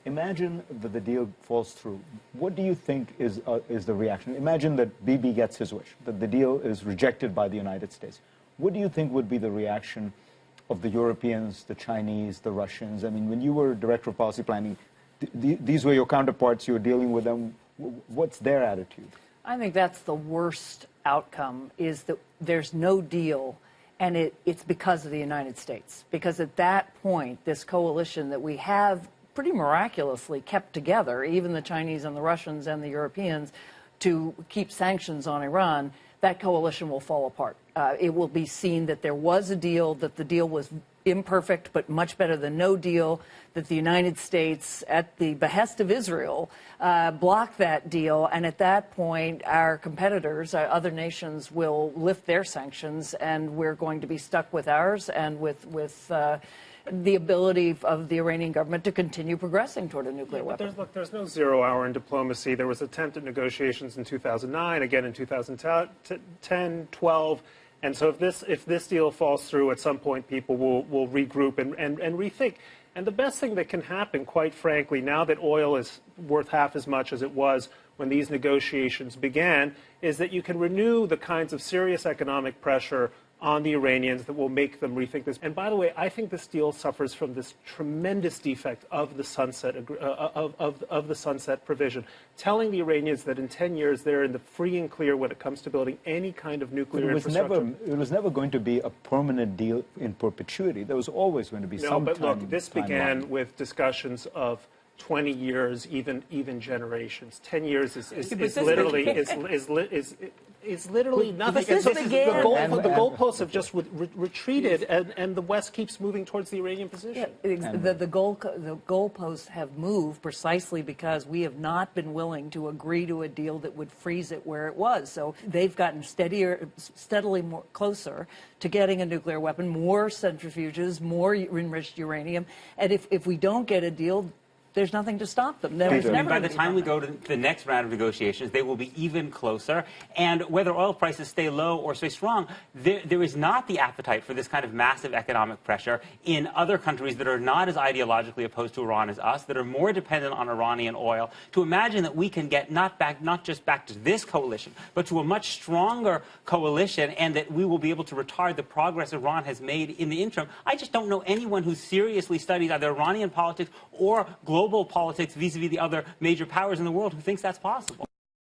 Imagine that the deal falls through. What do you think is the reaction? Imagine that Bibi gets his wish, that the deal is rejected by the United States. What do you think would be the reaction of the Europeans, the Chinese, the Russians? I mean, when you were Director of Policy Planning, these were your counterparts, you were dealing with them. What's their attitude? I think that's the worst outcome, is that there's no deal, and it's because of the United States. Because at that point, this coalition that we have pretty miraculously kept together, even the Chinese and the Russians and the Europeans, to keep sanctions on Iran, that coalition will fall apart. It will be seen that there was a deal, that the deal was imperfect but much better than no deal, that the United States, at the behest of Israel, blocked that deal, and at that point our competitors, other nations, will lift their sanctions, and we're going to be stuck with ours and with the ability of the Iranian government to continue progressing toward a nuclear weapon. There's no 0 hour in diplomacy. There was attempt at negotiations in 2009, again in 2010, 12. And so if this deal falls through, at some point people will regroup and rethink. And the best thing that can happen, quite frankly, now that oil is worth half as much as it was when these negotiations began, is that you can renew the kinds of serious economic pressure on the Iranians that will make them rethink this. And by the way, I think this deal suffers from this tremendous defect of the sunset of the sunset provision, telling the Iranians that in 10 years they're in the free and clear when it comes to building any kind of nuclear infrastructure. It was never going to be a permanent deal in perpetuity. There was always going to be some time. No, but look, this began with discussions of 20 years, even generations. 10 years is literally nothing. The goalposts have just retreated, and the West keeps moving towards the Iranian position. Yeah, the goalposts have moved precisely because we have not been willing to agree to a deal that would freeze it where it was. So they've gotten steadily more closer to getting a nuclear weapon, more centrifuges, more enriched uranium, and if we don't get a deal, there's nothing to stop them. By the time we go to the next round of negotiations, they will be even closer. And whether oil prices stay low or stay strong, there is not the appetite for this kind of massive economic pressure in other countries that are not as ideologically opposed to Iran as us, that are more dependent on Iranian oil, to imagine that we can get not just back to this coalition, but to a much stronger coalition, and that we will be able to retard the progress Iran has made in the interim. I just don't know anyone who seriously studies either Iranian politics or global politics vis-a-vis the other major powers in the world who thinks that's possible.